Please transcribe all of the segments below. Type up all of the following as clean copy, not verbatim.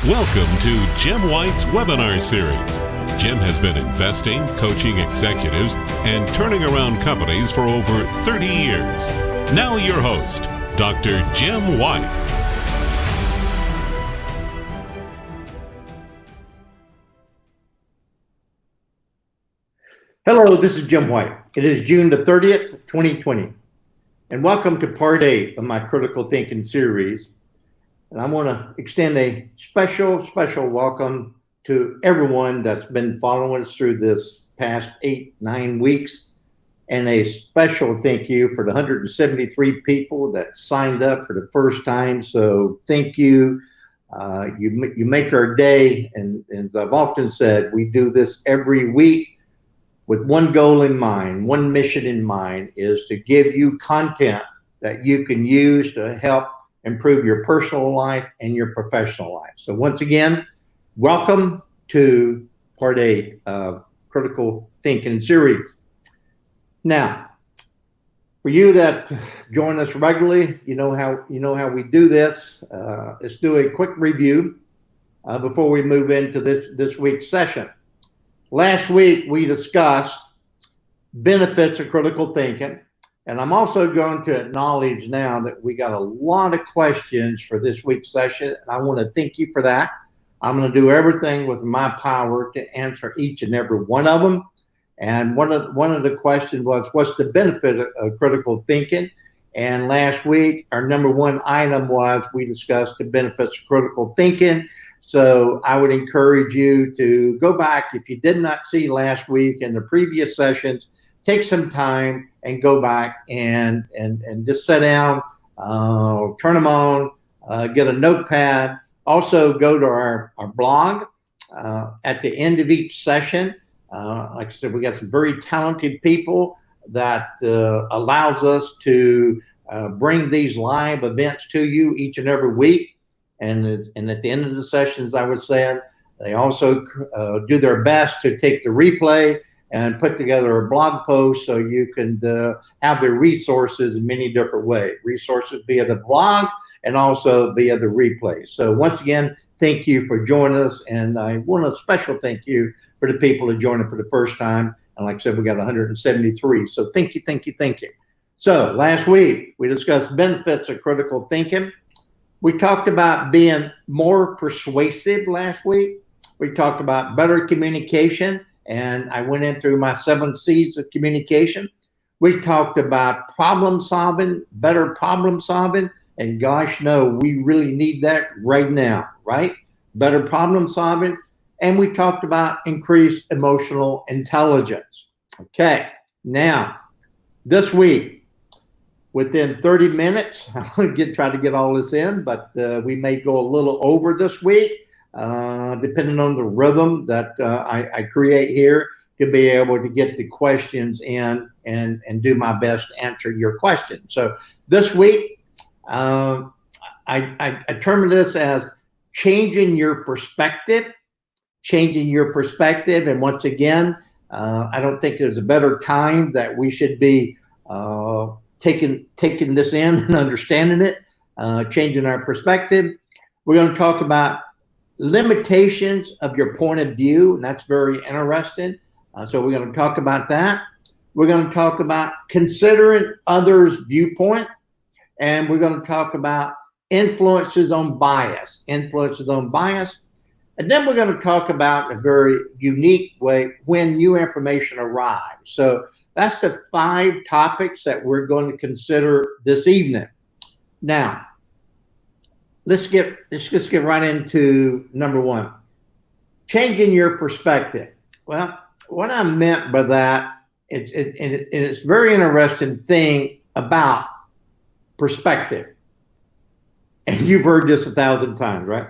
Welcome to Jim White's webinar series. Jim has been investing, coaching executives, and turning around companies for over 30 years. Now your host, Dr. Jim White. Hello, this is Jim White. It is June the 30th, 2020, and welcome to part 8 of my Critical Thinking series. And I want to extend a special welcome to everyone that's been following us through this past 8-9 weeks, and a special thank you for the 173 people that signed up for the first time. So thank you. You make our day, and as I've often said, we do this every week with one goal in mind, one mission in mind, is to give you content that you can use to help improve your personal life and your professional life. So once again, welcome to part 8 of Critical Thinking series. Now, for you that join us regularly, you know how we do this. Let's do a quick review before we move into this week's session. Last week we discussed benefits of critical thinking. And I'm also going to acknowledge now that we got a lot of questions for this week's session, and I want to thank you for that. I'm going to do everything with my power to answer each and every one of them. And one of the questions was, what's the benefit of critical thinking? And last week, our number one item was we discussed the benefits of critical thinking. So I would encourage you to go back, if you did not see last week and the previous sessions, take some time and go back and just sit down, turn them on, get a notepad. Also go to our blog at the end of each session. Like I said, we got some very talented people that allows us to bring these live events to you each and every week. And at the end of the sessions, I was saying, they also do their best to take the replay and put together a blog post so you can have the resources in many different ways. Resources via the blog and also via the replay. So once again, thank you for joining us. And I want a special thank you for the people who joined for the first time. And like I said, we got 173. So thank you. So last week, we discussed benefits of critical thinking. We talked about being more persuasive last week. We talked about better communication. And I went in through my 7 C's of communication. We talked about problem solving, better problem solving. And gosh, no, we really need that right now, right? Better problem solving. And we talked about increased emotional intelligence. Okay, now, this week, within 30 minutes, I'm going to try to get all this in, but we may go a little over this week. Depending on the rhythm that I create here, to be able to get the questions in and do my best to answer your questions. So this week, I term this as changing your perspective. And once again, I don't think there's a better time that we should be taking this in and understanding it, changing our perspective. We're going to talk about limitations of your point of view, and that's very interesting. So we're going to talk about that. We're going to talk about considering others' viewpoint, and we're going to talk about influences on bias, and then we're going to talk about a very unique way when new information arrives. So that's the 5 topics that we're going to consider this evening. Now, let's just get right into number 1, changing your perspective. Well, what I meant by that, it's a very interesting thing about perspective. And you've heard this 1,000 times, right?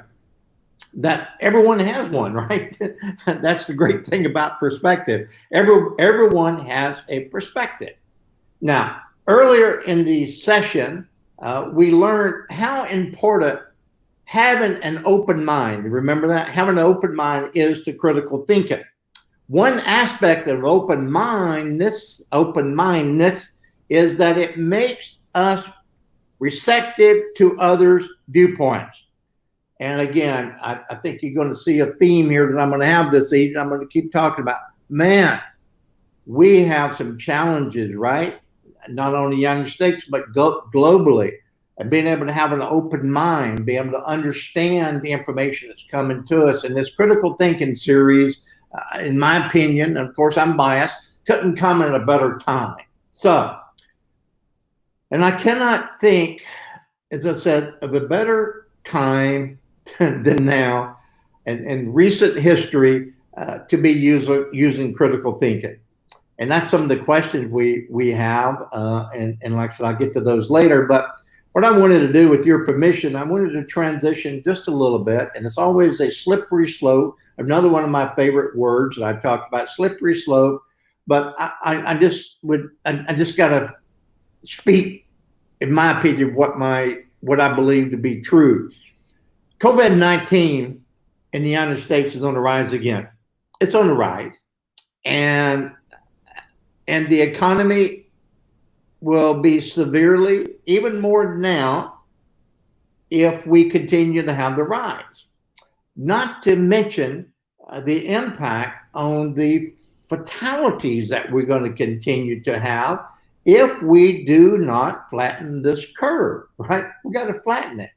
That everyone has one, right? That's the great thing about perspective. Everyone has a perspective. Now, earlier in the session, we learned how important having an open mind. Remember that? Having an open mind is to critical thinking. One aspect of open-mindedness is that it makes us receptive to others' viewpoints. And again, I think you're going to see a theme here that I'm going to have this evening. I'm going to keep talking about, man, we have some challenges, right? Not only the United States, but globally. And being able to have an open mind, be able to understand the information that's coming to us. And this critical thinking series, in my opinion, and of course I'm biased, couldn't come at a better time. So, and I cannot think, as I said, of a better time than now in recent history to be using critical thinking. And that's some of the questions we have. And like I said, I'll get to those later. But what I wanted to do, with your permission, I wanted to transition just a little bit. And it's always a slippery slope. Another one of my favorite words that I've talked about, slippery slope. But I just got to speak, in my opinion, what I believe to be true. COVID-19 in the United States is on the rise again. It's on the rise. And the economy will be severely, even more now, if we continue to have the rise. Not to mention the impact on the fatalities that we're going to continue to have if we do not flatten this curve, right? We got to flatten it.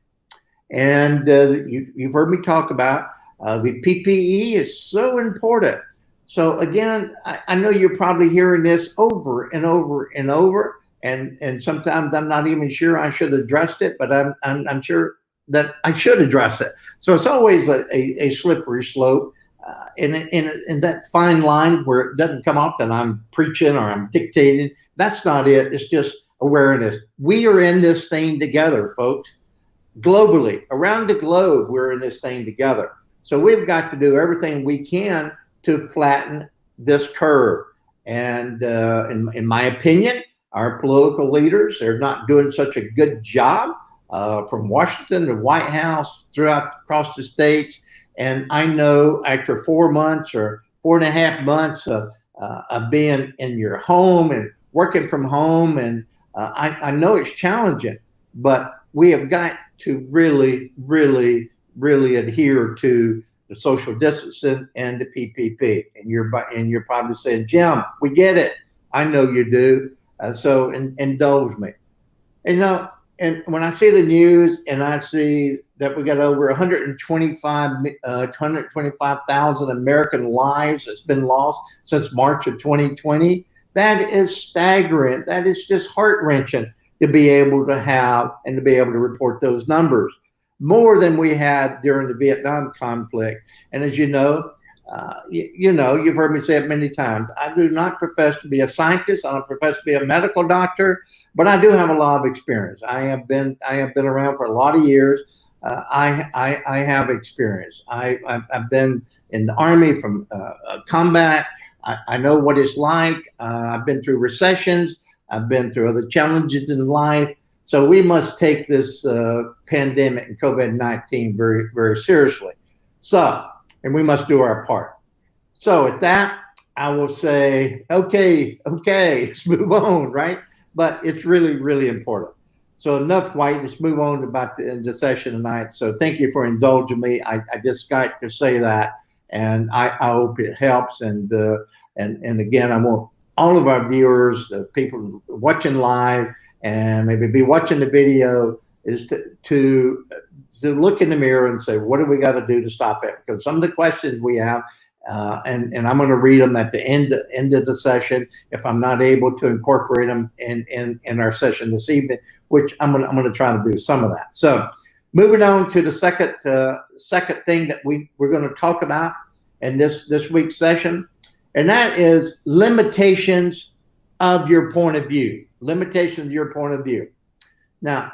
And you've heard me talk about the PPE is so important. So again, I know you're probably hearing this over and over and over, and sometimes I'm not even sure I should address it, but I'm sure that I should address it. So it's always a slippery slope, in that fine line where it doesn't come off that I'm preaching or I'm dictating. That's not it. It's just awareness. We are in this thing together, folks. Globally, around the globe, we're in this thing together. So we've got to do everything we can to flatten this curve. And in my opinion, our political leaders, they're not doing such a good job from Washington to White House across the states. And I know after 4 months or 4.5 months of being in your home and working from home, and I know it's challenging, but we have got to really, really, really adhere to the social distancing and the PPP. And you're probably saying, Jim, we get it. I know you do. So indulge me. And when I see the news and I see that we got over 125,000 American lives that's been lost since March of 2020, that is staggering. That is just heart-wrenching to be able to have and to be able to report those numbers, more than we had during the Vietnam conflict. And as you know, you've heard me say it many times, I do not profess to be a scientist. I don't profess to be a medical doctor, but I do have a lot of experience. I have been around for a lot of years. I have experience. I've been in the Army from combat. I know what it's like. I've been through recessions. I've been through other challenges in life. So we must take this pandemic and COVID-19 very, very seriously. So, and we must do our part. So at that, I will say, okay, let's move on, right? But it's really, really important. So enough, White. Let's move on about the session tonight. So thank you for indulging me. I just got to say that, and I hope it helps. And again, I want all of our viewers, the people watching live and maybe be watching the video, is to look in the mirror and say, what do we got to do to stop it? Because some of the questions we have, and I'm going to read them at the end of the session if I'm not able to incorporate them in our session this evening, which I'm going to try to do some of that. So moving on to the second thing that we're going to talk about in this week's session, and that is limitations of your point of view. Limitations of your point of view. Now,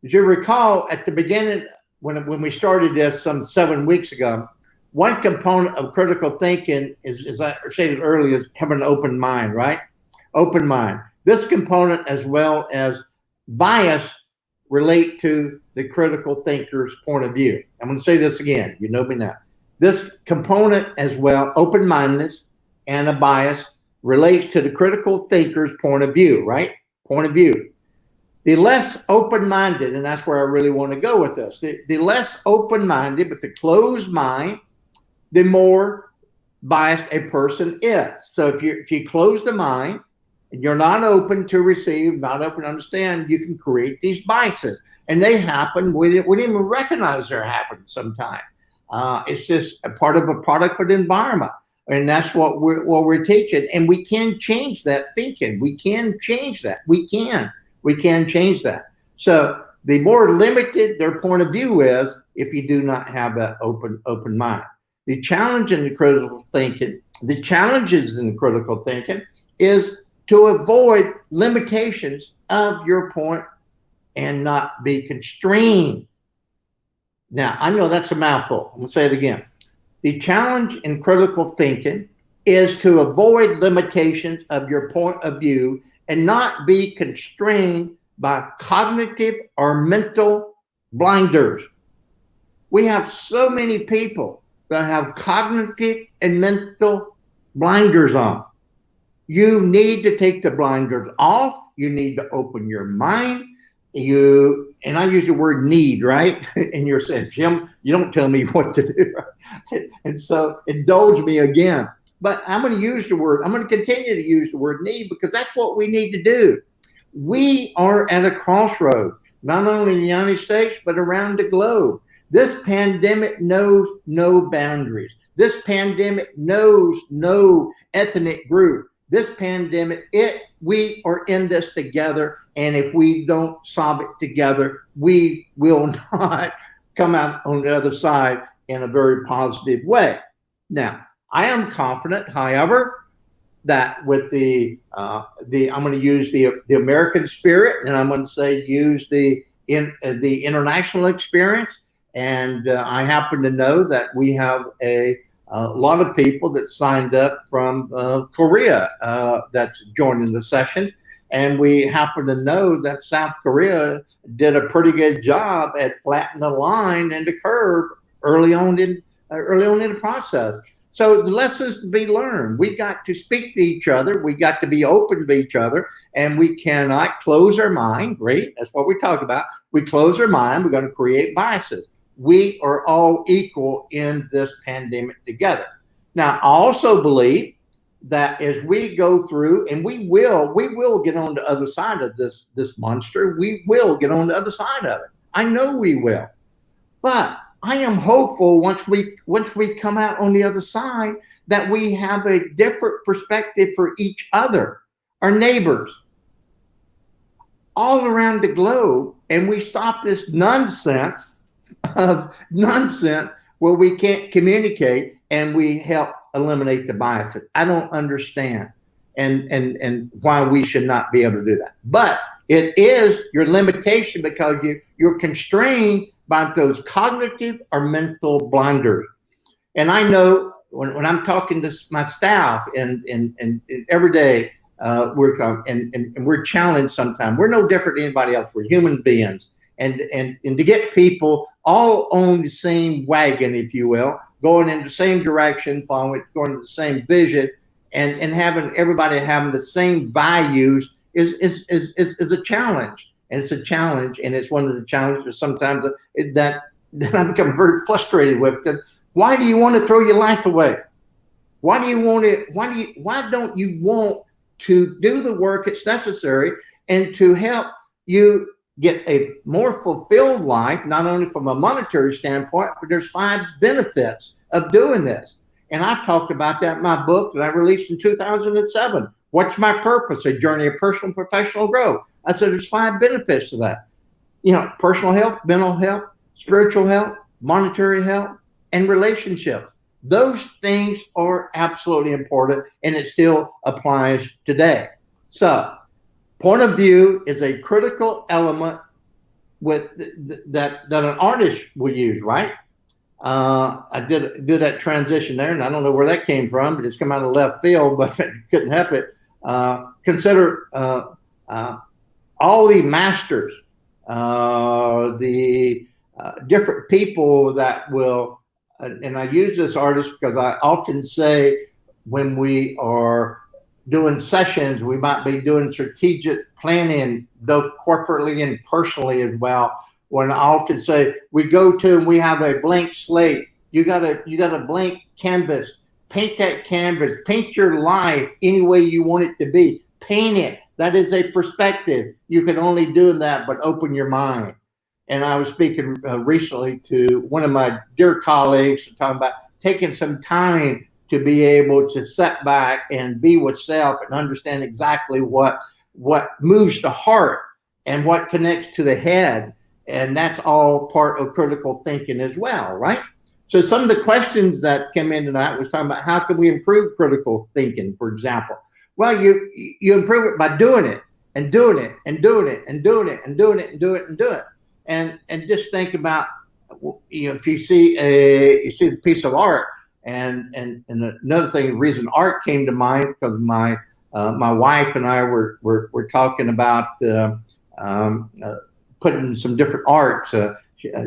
as you recall, at the beginning, when we started this some 7 weeks ago, one component of critical thinking is, as I stated earlier, is having an open mind, right? Open mind. This component, as well as bias, relate to the critical thinker's point of view. I'm going to say this again. You know me now. This component, as well, open-mindedness and a bias, relates to the critical thinker's point of view, right? Point of view. The less open-minded, and that's where I really want to go with this, the less open-minded, but the closed mind, the more biased a person is. So if you close the mind and you're not open to receive, not open to understand, you can create these biases. And they happen, we didn't even recognize they're happening sometimes. It's just a part of a product of the environment. And that's what we're teaching. And we can change that thinking. We can change that. We can change that. So the more limited their point of view is, if you do not have that open mind. The challenge in the critical thinking, the challenges in the critical thinking is to avoid limitations of your point and not be constrained. Now, I know that's a mouthful. I'm going to say it again. The challenge in critical thinking is to avoid limitations of your point of view and not be constrained by cognitive or mental blinders. We have so many people that have cognitive and mental blinders on. You need to take the blinders off. You need to open your mind. And I use the word need, right? And you're saying, Jim, you don't tell me what to do. And so indulge me again. But I'm going to continue to use the word need, because that's what we need to do. We are at a crossroad, not only in the United States, but around the globe. This pandemic knows no boundaries. This pandemic knows no ethnic group. This pandemic, we are in this together. And if we don't solve it together, we will not come out on the other side in a very positive way. Now, I am confident, however, that with I'm going to use the American spirit, and I'm going to say use the international experience. And I happen to know that we have a lot of people that signed up from Korea that's joining the session. And we happen to know that South Korea did a pretty good job at flattening the line and the curve early on in the process. So the lessons to be learned. We got to speak to each other. We got to be open to each other, and we cannot close our mind. Great, that's what we talked about. We close our mind. We're going to create biases. We are all equal in this pandemic together. Now, I also believe that as we go through, and we will get on the other side of this monster. We will get on the other side of it. I know we will. But I am hopeful once we come out on the other side that we have a different perspective for each other, our neighbors, all around the globe, and we stop this nonsense where we can't communicate, and we help eliminate the biases. I don't understand and why we should not be able to do that. But it is your limitation, because you're constrained by those cognitive or mental blinders. And I know when I'm talking to my staff and every day, we're talking, and we're challenged sometimes. We're no different than anybody else. We're human beings. And to get people all on the same wagon, if you will, going in the same direction, going to the same vision, and having everybody having the same values is a challenge. And it's a challenge, and it's one of the challenges sometimes that I become very frustrated with. Because why do you want to throw your life away? Why don't you want to do the work that's necessary and to help you get a more fulfilled life, not only from a monetary standpoint, but there's 5 benefits of doing this. And I talked about that in my book that I released in 2007. What's my purpose? A journey of personal and professional growth. I said there's 5 benefits to that. Personal health, mental health, spiritual health, monetary health, and relationships. Those things are absolutely important, and it still applies today. So, point of view is a critical element with that an artist will use, right? I did that transition there, and I don't know where that came from, but it's come out of left field, but I couldn't help it. Consider all the masters, the different people that will, and I use this artist because I often say when we are doing sessions. We might be doing strategic planning, both corporately and personally as well. When I often say we go to and we have a blank slate, you got a blank canvas. Paint that canvas. Paint your life any way you want it to be. Paint it. That is a perspective. You can only do that, but open your mind. And I was speaking recently to one of my dear colleagues, talking about taking some time to be able to sit back and be with self and understand exactly what moves the heart and what connects to the head. And that's all part of critical thinking as well, right? So some of the questions that came in tonight was talking about how can we improve critical thinking, for example. Well, you improve it by doing it and doing it and doing it and doing it and doing it and doing it and doing it. And just think about, if you see the piece of art, and another thing, the reason art came to mind because my wife and I were talking about putting some different art.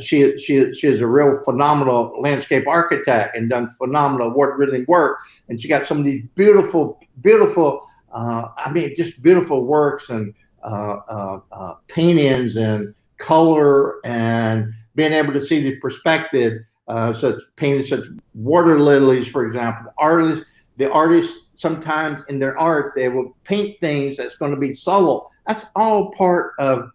She is a real phenomenal landscape architect and done phenomenal award-winning work. And she got some of these beautiful, just beautiful works and paintings and color and being able to see the perspective. Such water lilies, for example. The artists sometimes in their art, they will paint things that's going to be subtle. That's all part of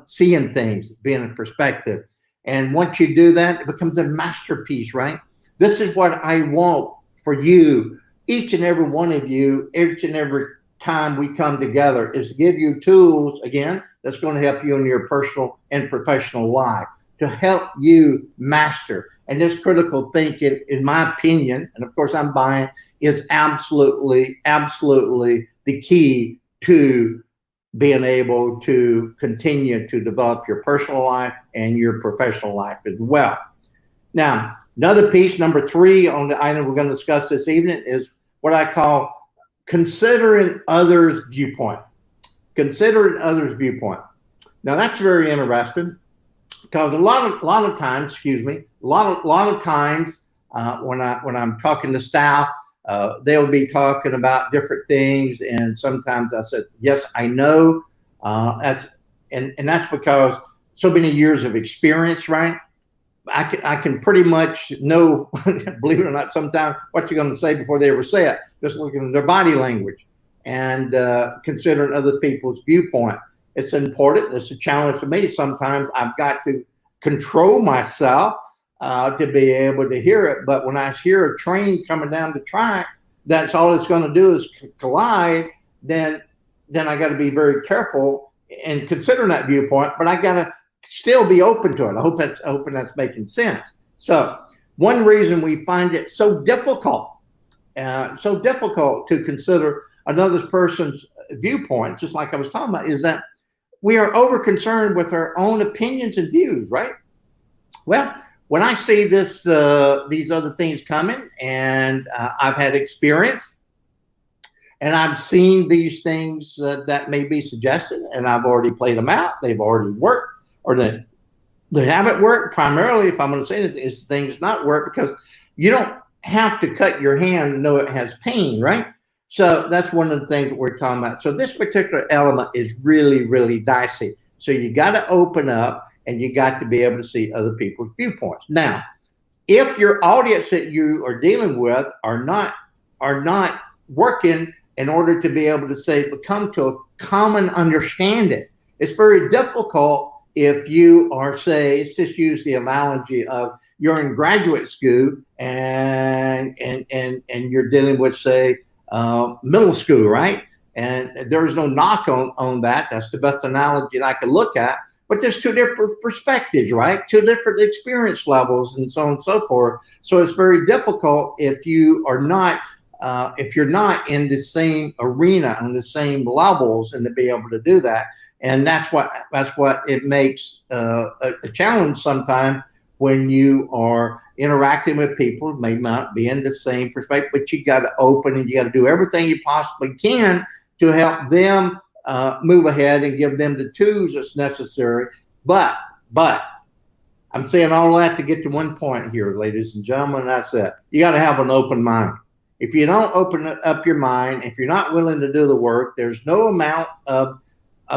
seeing things, being a perspective. And once you do that, it becomes a masterpiece, right? This is what I want for you, each and every one of you, each and every time we come together, is to give you tools, again, that's going to help you in your personal and professional life, to help you master. And this critical thinking, in my opinion, and of course I'm buying, is absolutely the key to being able to continue to develop your personal life and your professional life as well. Now, another piece, number 3 on the item we're going to discuss this evening, is what I call considering others' viewpoint. Considering others' viewpoint. Now, that's very interesting, because a lot of times when I'm talking to staff, they'll be talking about different things, and sometimes I said, yes, I know. And that's because so many years of experience, right? I can pretty much know, believe it or not, sometimes what you're going to say before they ever say it, just looking at their body language and considering other people's viewpoint. It's important. It's a challenge to me. Sometimes I've got to control myself to be able to hear it. But when I hear a train coming down the track, that's all it's going to do is collide, then I got to be very careful and consider that viewpoint, but I got to still be open to it. I hope that's making sense. So one reason we find it so difficult to consider another person's viewpoint, just like I was talking about, is that we are over concerned with our own opinions and views, right? Well, when I see these other things coming, and I've had experience, and I've seen these things that may be suggested, and I've already played them out, they've already worked, or they haven't worked. Primarily, if I'm going to say anything, it's things not work, because you don't have to cut your hand to know it has pain, right? So that's one of the things that we're talking about. So this particular element is really, really dicey. So you got to open up, and you got to be able to see other people's viewpoints. Now, if your audience that you are dealing with are not working in order to be able to come to a common understanding, it's very difficult if you are, say, let's just use the analogy of you're in graduate school and you're dealing with, say, middle school, right? And there's no knock on that. That's the best analogy that I can look at. But there's two different perspectives, right? Two different experience levels and so on and so forth. So it's very difficult if you are not, if you're not in the same arena, on the same levels, and to be able to do that. And that's what it makes a challenge sometimes when you are interacting with people who may not be in the same perspective, but you got to open and you got to do everything you possibly can to help them move ahead and give them the tools that's necessary. But I'm saying all that to get to one point here, ladies and gentlemen, and that's it. You got to have an open mind. If you don't open up your mind, if you're not willing to do the work, there's no amount of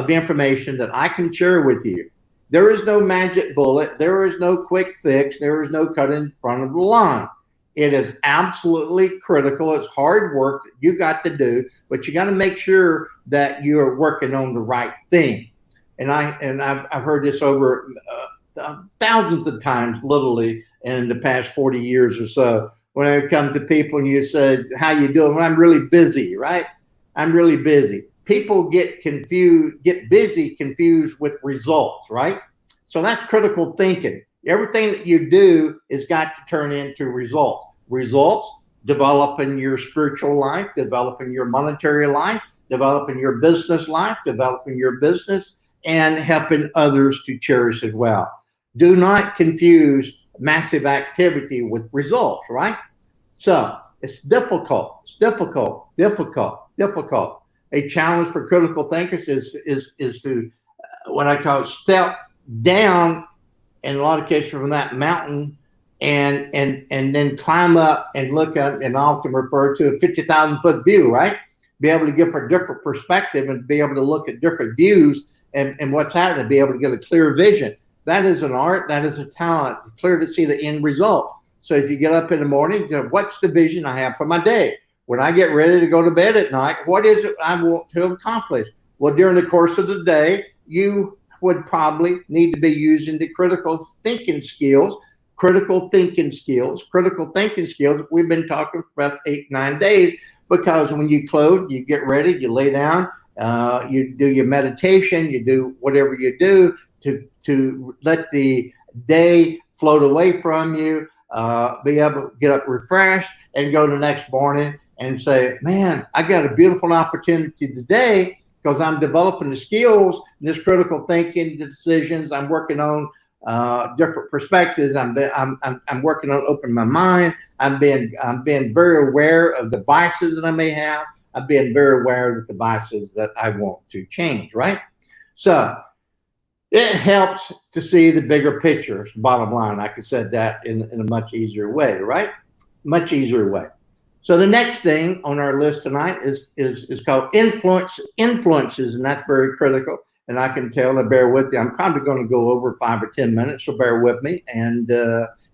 information that I can share with you. There is no magic bullet. There is no quick fix. There is no cut in front of the line. It is absolutely critical. It's hard work that you got to do, but you got to make sure that you are working on the right thing. And I've heard this over thousands of times, literally, in the past 40 years or so. When I come to people and you said, "How you doing?" Well, I'm really busy, right? I'm really busy. People get busy confused with results, right? So that's critical thinking. Everything that you do has got to turn into results. Results, developing your spiritual life, developing your monetary life, developing your business life, developing your business, and helping others to cherish as well. Do not confuse massive activity with results, right? So it's difficult. It's difficult. A challenge for critical thinkers is to what I call step down in a lot of cases from that mountain and then climb up and look up, and often refer to a 50,000-foot view, right? Be able to give a different perspective and be able to look at different views and what's happening, be able to get a clear vision. That is an art, that is a talent, clear to see the end result. So if you get up in the morning, what's the vision I have for my day? When I get ready to go to bed at night, what is it I want to accomplish? Well, during the course of the day, you would probably need to be using the critical thinking skills we've been talking for about 8-9 days, because when you close, you get ready, you lay down, you do your meditation, you do whatever you do to let the day float away from you, be able to get up refreshed and go the next morning and say, man, I got a beautiful opportunity today because I'm developing the skills, this critical thinking, the decisions. I'm working on different perspectives. I'm working on opening my mind. I'm being very aware of the biases that I may have. I'm being very aware of the biases that I want to change, right? So it helps to see the bigger picture. Bottom line, I could said that in a much easier way, right? Much easier way. So the next thing on our list tonight is called influences, and that's very critical. And I can tell, bear with you, I'm probably going to go over 5 or 10 minutes, so bear with me. And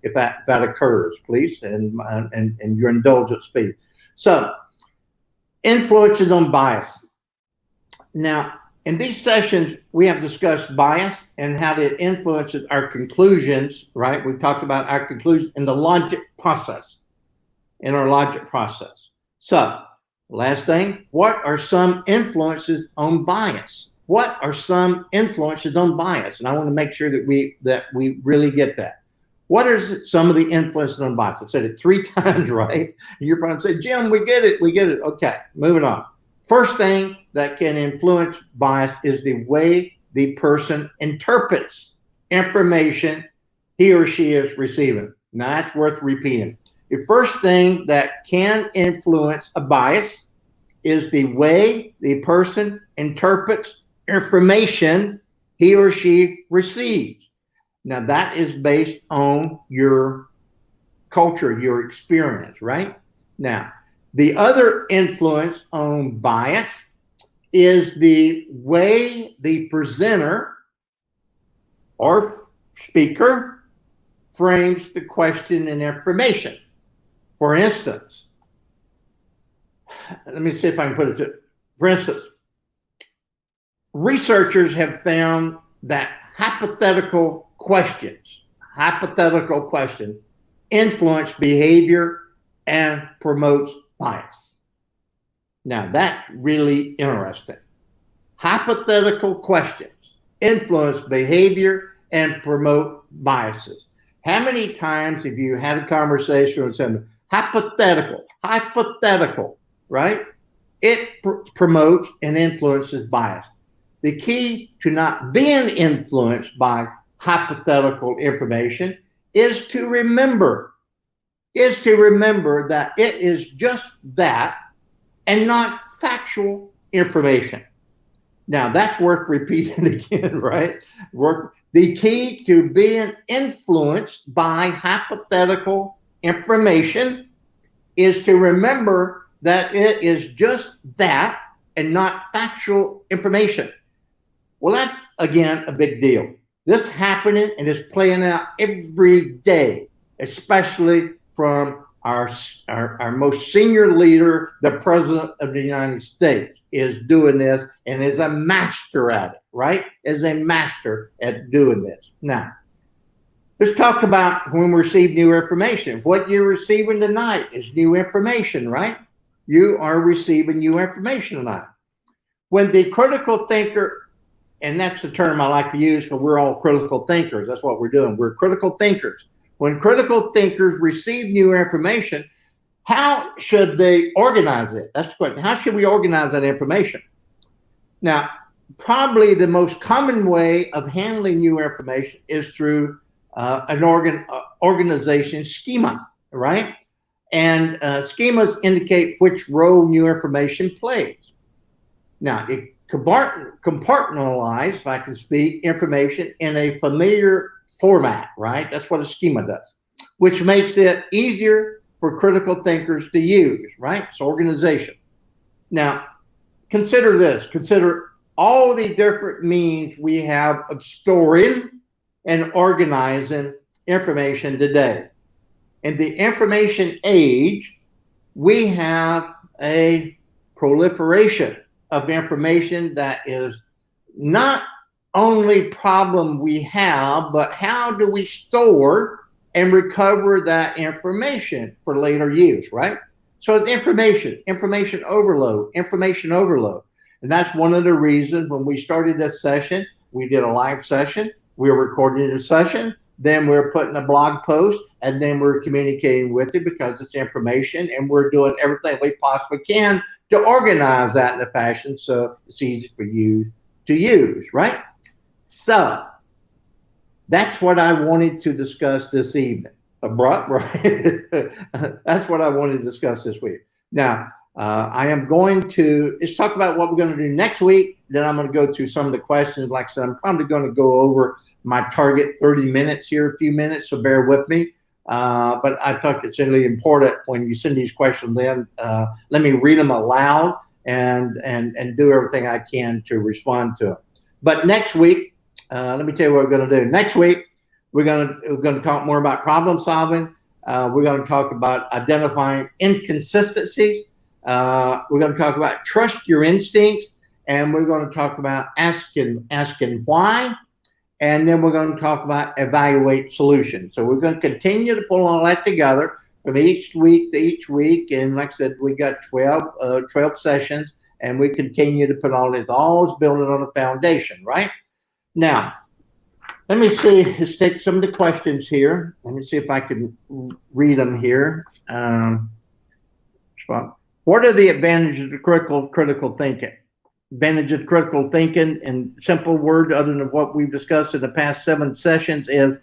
if that occurs, please, and your indulgent speed. So influences on bias. Now, in these sessions, we have discussed bias and how it influences our conclusions, right? We've talked about our conclusions in the logic process, So last thing, what are some influences on bias? And I want to make sure that we really get that. What is some of the influences on bias? I said it 3 times, right? And you're probably saying, Jim, we get it. Okay, moving on. First thing that can influence bias is the way the person interprets information he or she is receiving. Now, that's worth repeating. The first thing that can influence a bias is the way the person interprets information he or she receives. Now, that is based on your culture, your experience, right? Now, the other influence on bias is the way the presenter or speaker frames the question and information. For instance, let me see if I can put it to, for instance, researchers have found that hypothetical questions influence behavior and promotes bias. Now, that's really interesting. Hypothetical questions influence behavior and promote biases. How many times have you had a conversation with someone? Hypothetical, right? It promotes and influences bias. The key to not being influenced by hypothetical information is to remember that it is just that and not factual information. Now, that's worth repeating again, right? The key to being influenced by hypothetical information is to remember that it is just that and not factual information. Well, that's, again, a big deal. This happening and is playing out every day, especially from our most senior leader, the President of the United States, is doing this and is a master at it, right? Is a master at doing this. Now, let's talk about when we receive new information. What you're receiving tonight is new information, right? You are receiving new information tonight. When the critical thinker, and that's the term I like to use because we're all critical thinkers. That's what we're doing. We're critical thinkers. When critical thinkers receive new information, how should they organize it? That's the question. How should we organize that information? Now, probably the most common way of handling new information is through an organization schema, right? And schemas indicate which role new information plays. Now, it compartmentalize, if I can speak, information in a familiar format, right? That's what a schema does, which makes it easier for critical thinkers to use, right? It's organization. Now, consider this. Consider all the different means we have of storing and organizing information today. In the information age, we have a proliferation of information that is not only problem we have, but how do we store and recover that information for later use, right? So it's information overload. And that's one of the reasons when we started this session, we did a live session, we were recording a session, then we're putting a blog post, and then we're communicating with you because it's information, and we're doing everything we possibly can to organize that in a fashion so it's easy for you to use, right? So that's what I wanted to discuss this evening. Abrupt, right? That's what I wanted to discuss this week. Now, I am going to, let's talk about what we're going to do next week. Then I'm going to go through some of the questions. Like I said, I'm probably going to go over my target 30 minutes here, a few minutes, so bear with me. But I thought it's really important when you send these questions in, let me read them aloud and do everything I can to respond to them. But next week, let me tell you what we're going to do. Next week, we're going to talk more about problem solving. We're going to talk about identifying inconsistencies. We're going to talk about trust your instincts, and we're going to talk about asking why. And then we're going to talk about evaluate solutions. So we're going to continue to pull all that together from each week to each week. And like I said, we got 12 sessions, and we continue to put all this, always building on a foundation, right? Now, let me see, let's take some of the questions here. Let me see if I can read them here. What are the advantages of critical thinking? Advantage of critical thinking, in simple word, other than what we've discussed in the past 7 sessions, is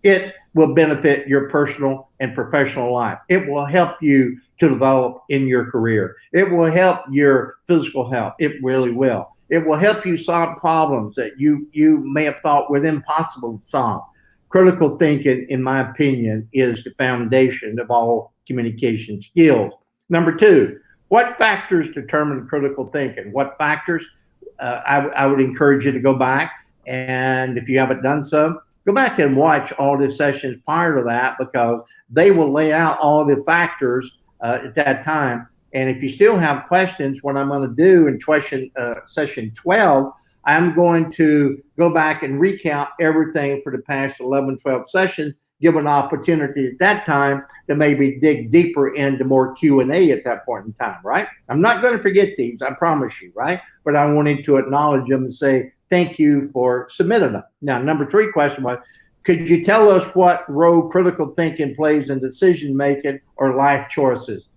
it will benefit your personal and professional life. It will help you to develop in your career. It will help your physical health. It really will. It will help you solve problems that you may have thought were impossible to solve. Critical thinking, in my opinion, is the foundation of all communication skills. Number 2, what factors determine critical thinking? What factors? I would encourage you to go back, and if you haven't done so, go back and watch all the sessions prior to that, because they will lay out all the factors at that time. And if you still have questions, what I'm going to do in session 12, I'm going to go back and recount everything for the past 11, 12 sessions, give an opportunity at that time to maybe dig deeper into more Q&A at that point in time, right? I'm not going to forget these, I promise you, right? But I wanted to acknowledge them and say thank you for submitting them. Now, number 3 question was, could you tell us what role critical thinking plays in decision-making or life choices?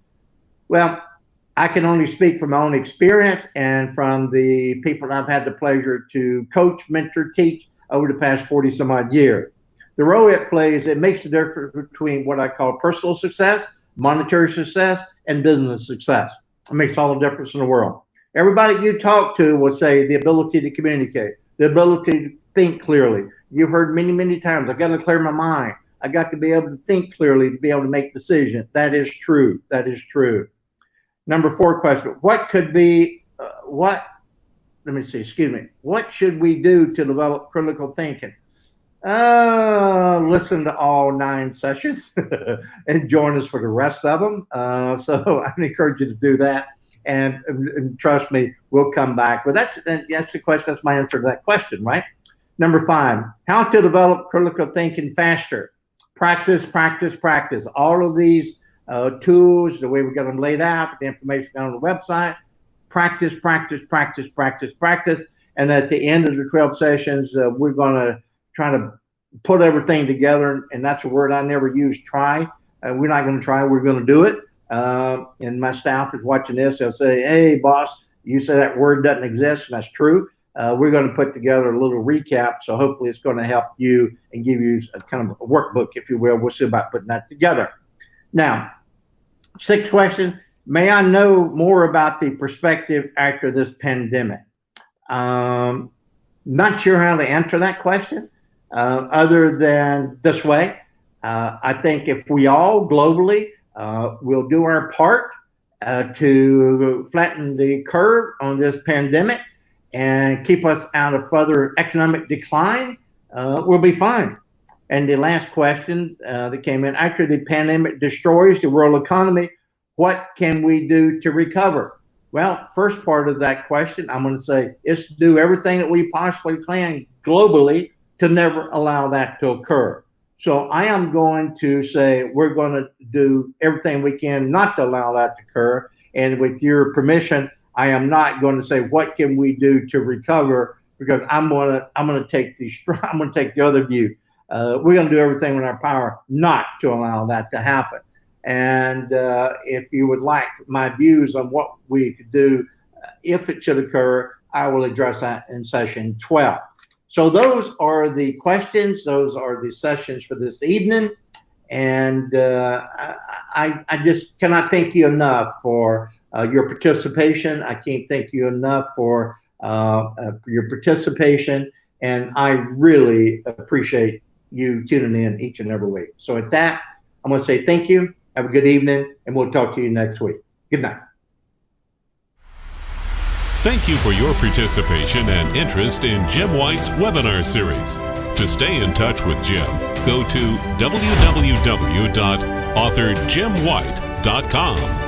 Well, I can only speak from my own experience and from the people I've had the pleasure to coach, mentor, teach over the past 40 some odd years. The role it plays, it makes the difference between what I call personal success, monetary success, and business success. It makes all the difference in the world. Everybody you talk to will say the ability to communicate, the ability to think clearly. You've heard many, many times, I've got to clear my mind. I got to be able to think clearly to be able to make decisions. That is true. That is true. Number 4 question. What should we do to develop critical thinking? Listen to all 9 sessions and join us for the rest of them. So I encourage you to do that. And trust me, we'll come back. But that's the question. That's my answer to that question, right? Number 5, how to develop critical thinking faster. Practice, practice, practice. All of these tools, the way we got them laid out, the information on the website, practice, practice, practice, practice, practice. And at the end of the 12 sessions, we're going to try to put everything together. And that's a word I never use, try. We're not going to try, we're going to do it. And my staff is watching this. They'll say, hey, boss, you say that word doesn't exist. And that's true. We're going to put together a little recap. So hopefully it's going to help you and give you a kind of a workbook, if you will. We'll see about putting that together. Now, 6th question, may I know more about the perspective after this pandemic? Not sure how to answer that question other than this way. I think if we all globally will do our part to flatten the curve on this pandemic and keep us out of further economic decline, we'll be fine. And the last question that came in, after the pandemic destroys the world economy, what can we do to recover? Well, first part of that question, I'm going to say, is to do everything that we possibly can globally to never allow that to occur. So I am going to say we're going to do everything we can not to allow that to occur. And with your permission, I am not going to say what can we do to recover, because I'm going to take the other view. We're going to do everything in our power not to allow that to happen. And if you would like my views on what we could do if it should occur, I will address that in session 12. So those are the questions. Those are the sessions for this evening. And I just cannot thank you enough for your participation. I can't thank you enough for your participation. And I really appreciate you tuning in each and every week. So at that, I'm going to say thank you. Have a good evening, and we'll talk to you next week. Good night. Thank you for your participation and interest in Jim White's webinar series. To stay in touch with Jim, go to www.authorjimwhite.com.